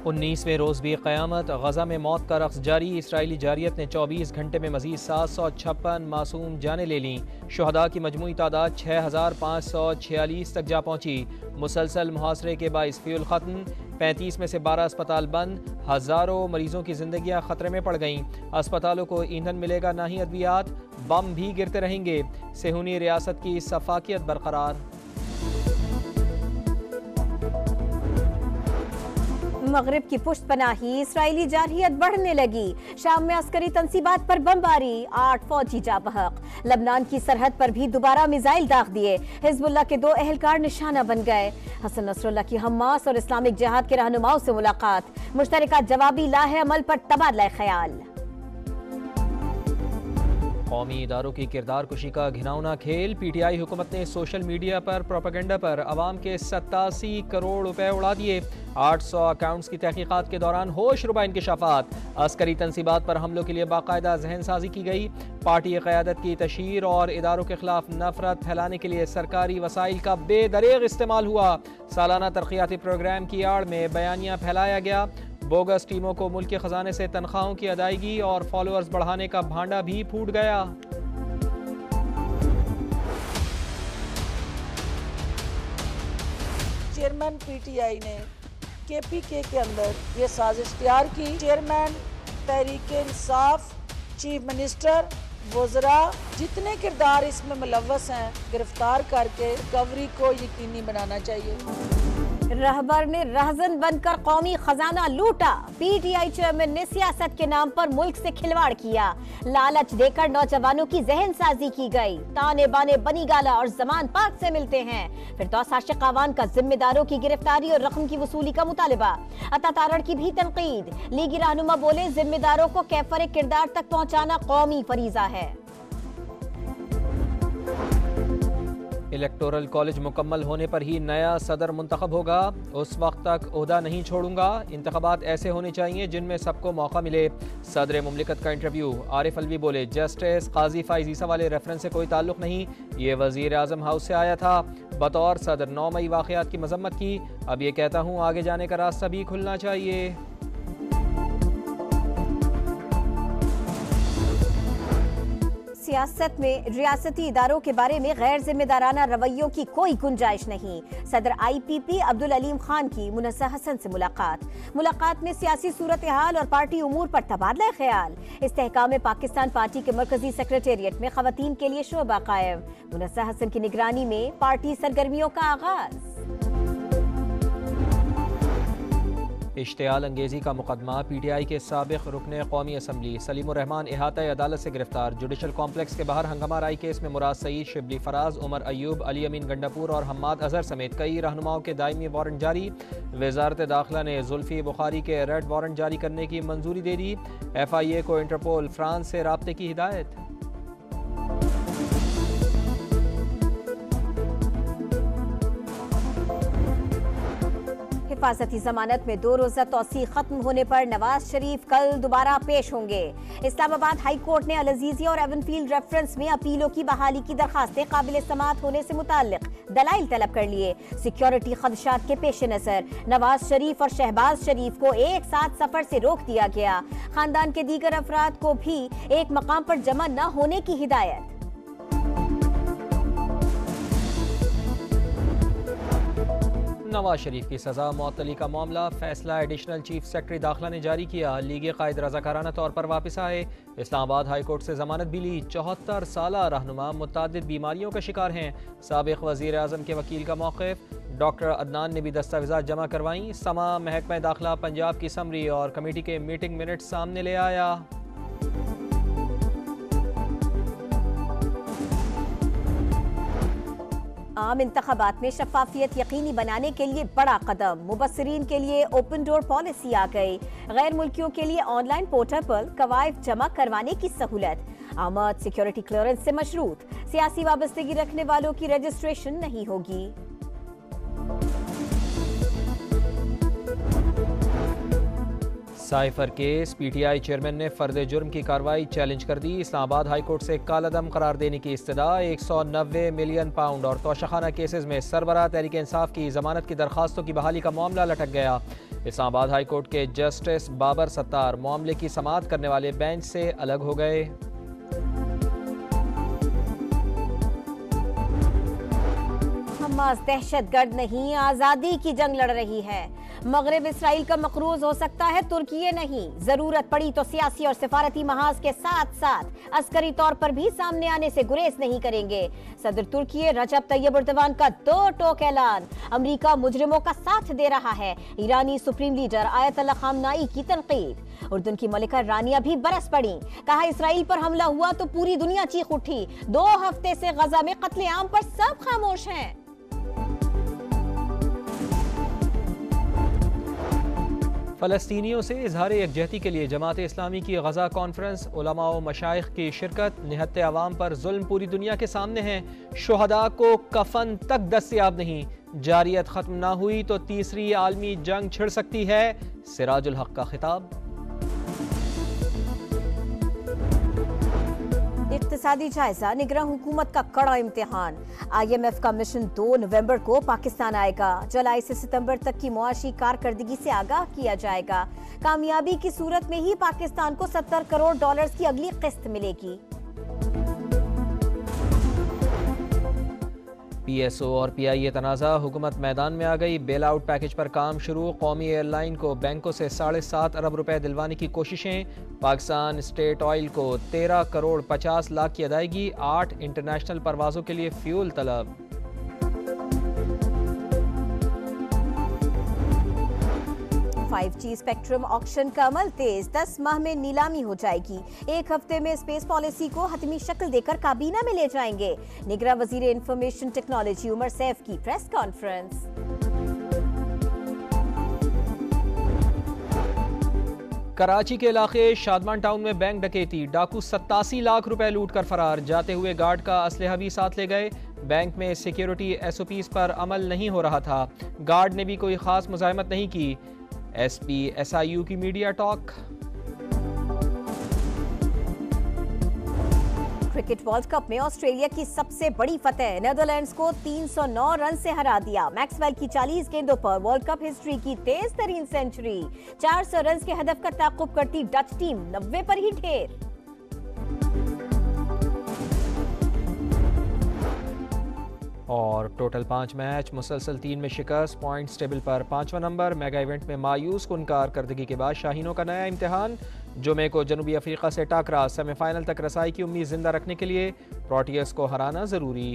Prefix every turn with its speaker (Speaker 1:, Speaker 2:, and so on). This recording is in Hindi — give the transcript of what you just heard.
Speaker 1: 19वें रोज़ भी क़यामत, गज़ा में मौत का रक़्स जारी। इसराइली जारियत ने 24 घंटे में मज़ीद 756 मासूम जानें ले लीं। शुहदा की मजमूई तादाद 6546 तक जा पहुँची। मुसलसल मुहासरे के बाइस फ्यूल ख़त्म, 35 में से 12 अस्पताल बंद। हज़ारों मरीजों की जिंदगियां खतरे में पड़ गईं। अस्पतालों को ईंधन मिलेगा ना ही अद्वियात, बम भी गिरते रहेंगे। सेहूनी रियासत की सफाकियत बरकरार।
Speaker 2: मगरिब की पुष्ट पनाही, इसराइली जारहियत बढ़ने लगी। शाम में अस्करी तंसीबात पर बमबारी, 8 फौजी जा बहक। लबनान की सरहद पर भी दोबारा मिसाइल दाग दिए। हिजबुल्लाह के 2 एहलकार निशाना बन गए। हसन नसरुल्लाह की हमास और इस्लामिक जिहाद के रहनुमाओं से मुलाकात। मुश्तरका जवाबी लाहे अमल पर तबादला ख्याल।
Speaker 1: कौमी इदारों की किरदार कुशी का घिनौना खेल। PTI हुकूमत ने सोशल मीडिया पर प्रोपेगेंडा पर अवाम के 87 करोड़ रुपए उड़ा दिए। 800 अकाउंट्स की तहकीकात के दौरान होश रुबा इंकशाफात। अस्करी तंसीबात पर हमलों के लिए बाकायदा जहन साजी की गई। पार्टी क़यादत की तशहीर और इदारों के खिलाफ नफरत फैलाने के लिए सरकारी वसाइल का बेदरेग इस्तेमाल हुआ। सालाना तरक्याती प्रोग्राम की आड़ में बयानिया फैलाया गया। बोगस टीमों को मुल्क के खजाने से तनख्वाहों की अदायगी और फॉलोअर्स बढ़ाने का भांडा भी फूट गया।
Speaker 3: चेयरमैन PTI ने KPK के अंदर ये साजिश तैयार की। Chairman Tehreek Insaf, chief minister, वज़रा, जितने किरदार इसमें मुलव्वस हैं, गिरफ्तार करके रिकवरी को यकीनी बनाना चाहिए।
Speaker 2: रहबर ने रहजन बनकर कौमी खजाना लूटा। PTI चेयरमैन ने सियासत के नाम पर मुल्क से खिलवाड़ किया। लालच देकर नौजवानों की जहन साजी की गई। ताने बाने बनी गाला और जमान पाक से मिलते हैं। फिर तो आशिक आवान का जिम्मेदारों की गिरफ्तारी और रकम की वसूली का मुतालिबा। अता तारड़ की भी तनकीद। लीगी रहनुमा बोले, जिम्मेदारों को कैफर किरदार तक पहुँचाना कौमी फरीजा है।
Speaker 1: इलेक्टोरल कॉलेज मुकम्मल होने पर ही नया सदर मुंतखब होगा। उस वक्त तक ओहदा नहीं छोड़ूंगा। इंतखाबात ऐसे होने चाहिए जिनमें सबको मौका मिले। सदर मुमलिकत का इंटरव्यू। आरिफ अलवी बोले, जस्टिस काजी फाइज ईसा वाले रेफरेंस से कोई ताल्लुक नहीं, ये वजीर आजम हाउस से आया था। बतौर सदर 9 मई वाक़यात की मजम्मत की। अब ये कहता हूँ आगे जाने का रास्ता भी खुलना चाहिए।
Speaker 2: सियासत में रियासती इदारों के बारे में गैर जिम्मेदाराना रवैयों की कोई गुंजाइश नहीं। सदर IPP अब्दुल अलीम खान की मुनस्सा हसन से मुलाकात में सियासी सूरत हाल और पार्टी उमूर पर तबादला ख्याल। इस्तेहकाम पाकिस्तान पार्टी के मरकजी सेक्रेटेरिएट में खवातीन के लिए शोबा कायम। मुनस्सा हसन की निगरानी में पार्टी सरगर्मियों का आगाज।
Speaker 1: इश्तियाल अंगेजी का मुकदमा। PTI के साबिक रुकने कौमी असम्बली सलीमुर रहमान इहाता अदालत से गिरफ्तार। जुडिशल कॉम्प्लेक्स के बाहर हंगामा राई केस में मुराद सईद, शिबली फराज, उमर अयूब, अली अमीन गंडापुर और हम्माद अजहर समेत कई रहनुमाओं के दायमी वारंट जारी। वजारत दाखिला ने जुल्फी बुखारी के रेड वारंट जारी करने की मंजूरी दे दी। FIA को इंटरपोल फ्रांस से राब्ते की हिदायत।
Speaker 2: हिफाजती जमानत में 2 रोजा तौसीक खत्म होने पर नवाज शरीफ कल दोबारा पेश होंगे। इस्लामाबाद हाई कोर्ट ने अल-अजीज़िया और एवनफील्ड रेफरेंस में अपीलों की बहाली की दरखास्तें काबिल समाअत होने से मुताल्लिक दलाइल तलब कर लिए। सिक्योरिटी खदशात के पेश नजर नवाज शरीफ और शहबाज शरीफ को एक साथ सफर से रोक दिया गया। खानदान के दीगर अफराद को भी एक मकाम पर जमा न होने की हिदायत।
Speaker 1: नवाज शरीफ की सजा मुअत्तली का मामला। फैसला एडिशनल चीफ सेक्रेटरी दाखिला ने जारी किया। लीगी कायद रज़ाकाराना तौर पर वापस आए। इस्लामाबाद हाई कोर्ट से जमानत भी ली। 74 साला रहनुमा मुतअद्दिद बीमारियों का शिकार हैं। साबिक वज़ीर आज़म के वकील का मौक़िफ़। डॉक्टर अदनान ने भी दस्तावेज़ात जमा करवाईं। समा महकमा दाखिला पंजाब की समरी और कमेटी के मीटिंग मिनट्स सामने ले आया।
Speaker 2: आम इंतखाबात में शफाफियत यकीनी बनाने के लिए बड़ा कदम। मुबस्सिरीन के लिए ओपन डोर पॉलिसी आ गई। गैर मुल्कियों के लिए ऑनलाइन पोर्टल पर कवायद जमा करवाने की सहूलत। आमद सिक्योरिटी क्लियरेंस से मशरूत। सियासी वाबस्तगी रखने वालों की रजिस्ट्रेशन नहीं होगी।
Speaker 1: साइफर केस, पीटीआई चेयरमैन ने फर्द जुर्म की कार्रवाई चैलेंज कर दी। इस्लामाबाद हाई कोर्ट से कालादम करार देने की इस्तदा। 190 मिलियन पाउंड और तोशाखाना केसेस में सरबराह तहरीक इंसाफ की जमानत की दरखास्तों की बहाली का मामला लटक गया। इस्लामाबाद हाई कोर्ट के जस्टिस बाबर सत्तार मामले की समाअत करने वाले बेंच से अलग हो गए।
Speaker 2: हमास दहशतगर्द नहीं, आजादी की जंग लड़ रही है। मगरिब इसराइल का मकरूज हो सकता है, तुर्की नहीं। जरूरत पड़ी तो सियासी और सिफारती महाज के साथ साथ अस्करी तौर पर भी सामने आने से गुरेज नहीं करेंगे। सदर तुर्की रजब तैयब एर्दोगान का दो टोक ऐलान। अमेरिका मुजरिमों का साथ दे रहा है। ईरानी सुप्रीम लीडर आयतुल्लाह खामनाई की तनकीद। उर्दन की मलिका रानिया भी बरस पड़ी। कहा इसराइल पर हमला हुआ तो पूरी दुनिया चीख उठी। 2 हफ्ते से गजा में कत्लेआम पर सब खामोश हैं।
Speaker 1: फ़लस्तीनियों से इजहार यकजहती के लिए जमात इस्लामी की गजा कॉन्फ्रेंस, उलमा व मशाइख की शिरकत। निहत्ते अवाम पर जुल्म पूरी दुनिया के सामने है। शुहदा को कफन तक दस्तयाब नहीं। जारियत खत्म ना हुई तो तीसरी आलमी जंग छिड़ सकती है। सिराजुल हक का खिताब।
Speaker 2: इक्तिसादी जायजा, निगरान हुकूमत का कड़ा इम्तिहान। IMF का मिशन 2 नवंबर को पाकिस्तान आएगा। जुलाई से सितंबर तक की मुआशी कारकर्दगी से आगाह किया जाएगा। कामयाबी की सूरत में ही पाकिस्तान को $70 करोड़ की अगली किस्त मिलेगी।
Speaker 1: PSO और PIA तनाज़ा, हुकूमत मैदान में आ गई। बेल आउट पैकेज पर काम शुरू। कौमी एयरलाइन को बैंकों से 7.5 अरब रुपए दिलवाने की कोशिशें। पाकिस्तान स्टेट ऑयल को 13 करोड़ 50 लाख की अदायगी। 8 इंटरनेशनल परवाजों के लिए फ्यूल तलब।
Speaker 2: – 5G स्पेक्ट्रम ऑक्शन का अमल तेज। 10 माह में नीलामी हो जाएगी। 1 हफ्ते में स्पेस पॉलिसी को हतमी शक्ल देकर काबीना में ले जाएंगे। निगरान वजीर इंफॉर्मेशन टेक्नोलॉजी उमर सैफ की प्रेस कॉन्फ्रेंस।
Speaker 1: कराची के इलाके शादमान टाउन में बैंक डकैती। डाकू 87 लाख रुपए लूट कर फरार। जाते हुए गार्ड का असलहा भी साथ ले गए। बैंक में सिक्योरिटी SOPs पर अमल नहीं हो रहा था। गार्ड ने भी कोई खास मुजाहिमत नहीं की। SP SIU की media talk.
Speaker 2: Cricket world cup में ऑस्ट्रेलिया की सबसे बड़ी फतेह। नीदरलैंड्स को 309 रन से हरा दिया। मैक्सवेल की 40 गेंदों पर वर्ल्ड कप हिस्ट्री की तेज तरीन सेंचुरी। 400 रन के हदफ का ताक़ुब करती डच टीम 90 पर ही ढेर।
Speaker 1: और टोटल 5 मैच, मुसलसल 3 में शिकस्त। पॉइंट्स टेबल पर 5वां नंबर। मेगा इवेंट में मायूस कुन कारकर्दगी के बाद शाहीनों का नया इम्तिहान। जुमे को जनूबी अफ्रीका से टकरा। सेमीफाइनल तक रसाई की उम्मीद जिंदा रखने के लिए प्रोटियस को हराना जरूरी।